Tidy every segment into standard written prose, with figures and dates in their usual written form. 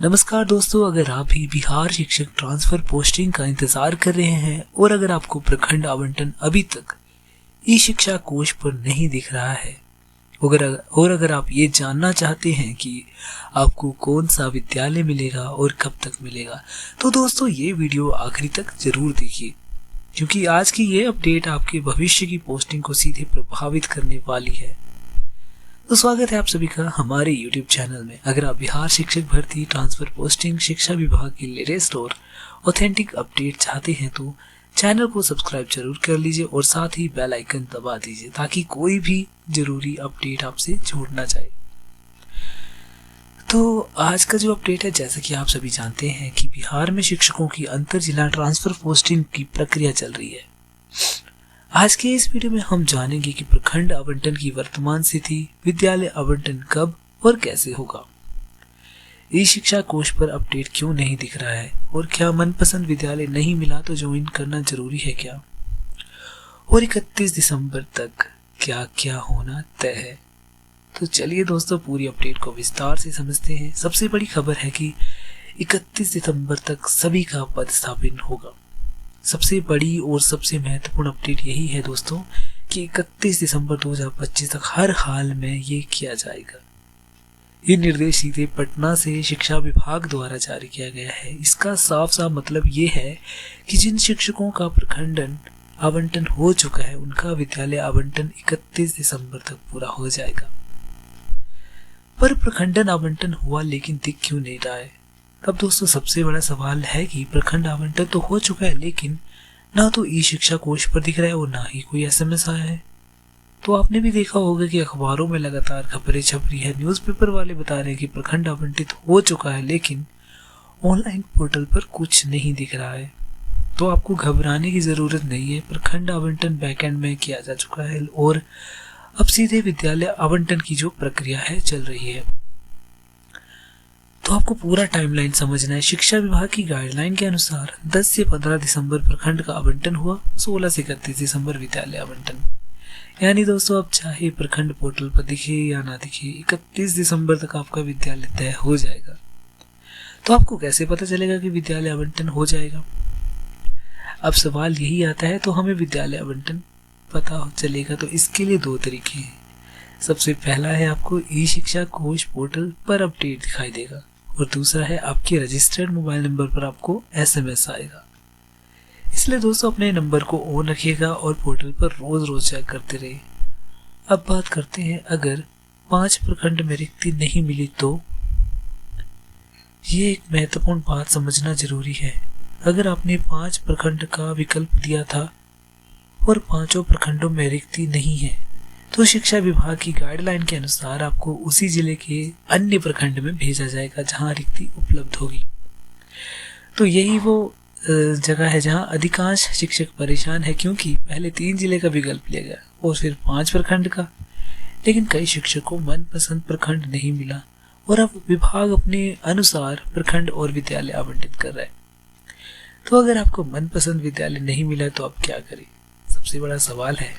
नमस्कार दोस्तों, अगर आप भी बिहार शिक्षक ट्रांसफर पोस्टिंग का इंतजार कर रहे हैं और अगर आपको प्रखंड आवंटन अभी तक ई शिक्षा कोश पर नहीं दिख रहा है और अगर आप ये जानना चाहते हैं कि आपको कौन सा विद्यालय मिलेगा और कब तक मिलेगा, तो दोस्तों ये वीडियो आखिरी तक जरूर देखिए, क्योंकि आज की ये अपडेट आपके भविष्य की पोस्टिंग को सीधे प्रभावित करने वाली है। तो स्वागत है आप सभी का हमारे YouTube चैनल में। अगर आप बिहार शिक्षक भर्ती ट्रांसफर पोस्टिंग शिक्षा विभाग की लेटेस्ट और ऑथेंटिक अपडेट चाहते हैं तो चैनल को सब्सक्राइब जरूर कर लीजिए और साथ ही बेल आइकन दबा दीजिए ताकि कोई भी जरूरी अपडेट आपसे छूट ना जाए। तो आज का जो अपडेट है, जैसा कि आप सभी जानते हैं कि बिहार में शिक्षकों की अंतर जिला ट्रांसफर पोस्टिंग की प्रक्रिया चल रही है। आज के इस वीडियो में हम जानेंगे कि प्रखंड आवंटन की वर्तमान स्थिति, विद्यालय आवंटन कब और कैसे होगा, ई शिक्षा कोश पर अपडेट क्यों नहीं दिख रहा है और क्या मनपसंद विद्यालय नहीं मिला तो ज्वाइन करना जरूरी है क्या, और 31 दिसंबर तक क्या क्या होना तय है। तो चलिए दोस्तों, पूरी अपडेट को विस्तार से समझते हैं। सबसे बड़ी खबर है कि 31 दिसंबर तक सभी का पदस्थापन होगा। सबसे बड़ी और सबसे महत्वपूर्ण अपडेट यही है दोस्तों कि 31 दिसंबर 2025 तक हर हाल में ये किया जाएगा। ये निर्देश सीधे पटना से शिक्षा विभाग द्वारा जारी किया गया है। इसका साफ साफ मतलब ये है कि जिन शिक्षकों का प्रखंडन आवंटन हो चुका है उनका विद्यालय आवंटन 31 दिसंबर तक पूरा हो जाएगा। पर प्रखंडन आवंटन हुआ लेकिन दिख क्यों नहीं रहा है? अब दोस्तों सबसे बड़ा सवाल है कि प्रखंड आवंटन तो हो चुका है लेकिन ना तो ई शिक्षा कोश पर दिख रहा है और ना ही कोई SMS आया है। तो आपने भी देखा होगा कि अखबारों में लगातार खबरें छप रही है, न्यूज़पेपर वाले बता रहे हैं कि प्रखंड आवंटित हो चुका है लेकिन ऑनलाइन पोर्टल पर कुछ नहीं दिख रहा है। तो आपको घबराने की जरूरत नहीं है, प्रखंड आवंटन बैकएंड में किया जा चुका है और अब सीधे विद्यालय आवंटन की जो प्रक्रिया है चल रही है। तो आपको पूरा टाइमलाइन समझना है। शिक्षा विभाग की गाइडलाइन के अनुसार 10 से 15 दिसंबर प्रखंड का आवंटन हुआ, 16 से 31 दिसंबर विद्यालय आवंटन। यानी दोस्तों अब चाहे प्रखंड पोर्टल पर दिखे या ना दिखे, 31 दिसंबर तक आपका विद्यालय तय हो जाएगा। तो आपको कैसे पता चलेगा कि विद्यालय आवंटन हो जाएगा? अब सवाल यही आता है, तो हमें विद्यालय आवंटन पता चलेगा तो इसके लिए दो तरीके हैं। सबसे पहला है आपको ई शिक्षा कोश पोर्टल पर अपडेट दिखाई देगा और दूसरा है आपके रजिस्टर्ड मोबाइल नंबर पर आपको SMS आएगा। इसलिए दोस्तों अपने नंबर को ऑन रखिएगा और पोर्टल पर रोज रोज चेक करते रहिए। अब बात करते हैं, अगर 5 प्रखंड में रिक्ति नहीं मिली तो ये एक महत्वपूर्ण बात समझना जरूरी है। अगर आपने 5 प्रखंड का विकल्प दिया था और 5 प्रखंडों में रिक्ति नहीं है तो शिक्षा विभाग की गाइडलाइन के अनुसार आपको उसी जिले के अन्य प्रखंड में भेजा जाएगा जहां रिक्ति उपलब्ध होगी। तो यही वो जगह है जहां अधिकांश शिक्षक परेशान है, क्योंकि पहले 3 जिले का विकल्प लिया गया और फिर 5 प्रखंड का, लेकिन कई शिक्षकों को मनपसंद प्रखंड नहीं मिला और अब विभाग अपने अनुसार प्रखंड और विद्यालय आवंटित कर रहा है। तो अगर आपको मनपसंद विद्यालय नहीं मिला तो आप क्या करें, सबसे बड़ा सवाल है।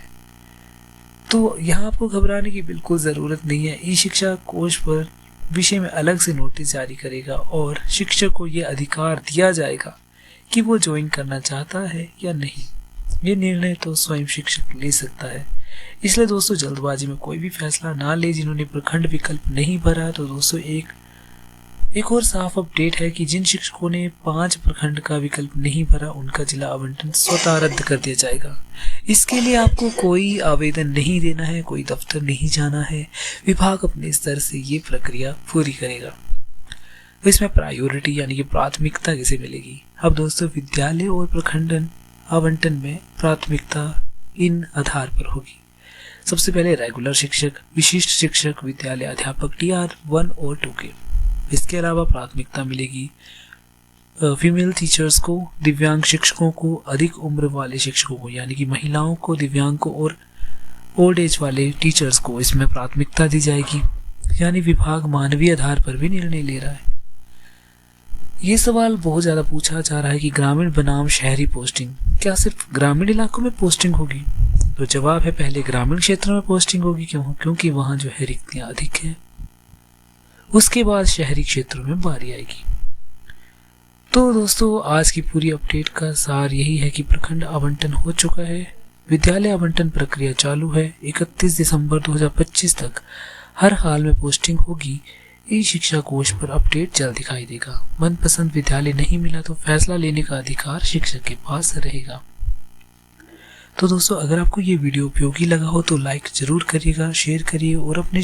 तो यहाँ आपको घबराने की बिल्कुल ज़रूरत नहीं है। ई शिक्षा कोश पर विषय में अलग से नोटिस जारी करेगा और शिक्षक को ये अधिकार दिया जाएगा कि वो ज्वाइन करना चाहता है या नहीं। ये निर्णय तो स्वयं शिक्षक ले सकता है। इसलिए दोस्तों जल्दबाजी में कोई भी फैसला ना ले। जिन्होंने प्रखंड विकल्प नहीं भरा, तो दोस्तों एक और साफ अपडेट है कि जिन शिक्षकों ने 5 प्रखंड का विकल्प नहीं भरा उनका जिला आवंटन स्वतः रद्द कर दिया जाएगा। इसके लिए आपको कोई आवेदन नहीं देना है, कोई दफ्तर नहीं जाना है। विभाग अपने स्तर से ये प्रक्रिया पूरी करेगा। तो इसमें प्रायोरिटी यानी कि प्राथमिकता किसे मिलेगी? अब दोस्तों विद्यालय और प्रखंडन आवंटन में प्राथमिकता इन आधार पर होगी। सबसे पहले रेगुलर शिक्षक, विशिष्ट शिक्षक, विद्यालय अध्यापक TR 1 और 2 के। इसके अलावा प्राथमिकता मिलेगी फीमेल टीचर्स को, दिव्यांग शिक्षकों को, अधिक उम्र वाले शिक्षकों को यानी कि महिलाओं को, दिव्यांग को और ओल्ड एज वाले टीचर्स को इसमें प्राथमिकता दी जाएगी। यानी विभाग मानवीय आधार पर भी निर्णय ले रहा है। ये सवाल बहुत ज़्यादा पूछा जा रहा है कि ग्रामीण बनाम शहरी पोस्टिंग, क्या सिर्फ ग्रामीण इलाकों में पोस्टिंग होगी? तो जवाब है पहले ग्रामीण क्षेत्रों में पोस्टिंग होगी। क्योंकि वहाँ जो है रिक्तियाँ अधिक है। उसके बाद शहरी क्षेत्रों में बारी आएगी। तो दोस्तों आज की पूरी अपडेट का सार यही है कि प्रखंड आवंटन हो चुका है, विद्यालय आवंटन प्रक्रिया चालू है। 31 दिसंबर 2025 तक हर हाल में पोस्टिंग होगी। ई शिक्षा कोश पर अपडेट जल्द दिखाई देगा। मनपसंद विद्यालय नहीं मिला तो फैसला लेने का अधिकार शिक्षक के पास रहेगा। तो दोस्तों अगर आपको ये वीडियो उपयोगी लगा हो तो लाइक जरूर करिएगा, शेयर करिए और अपने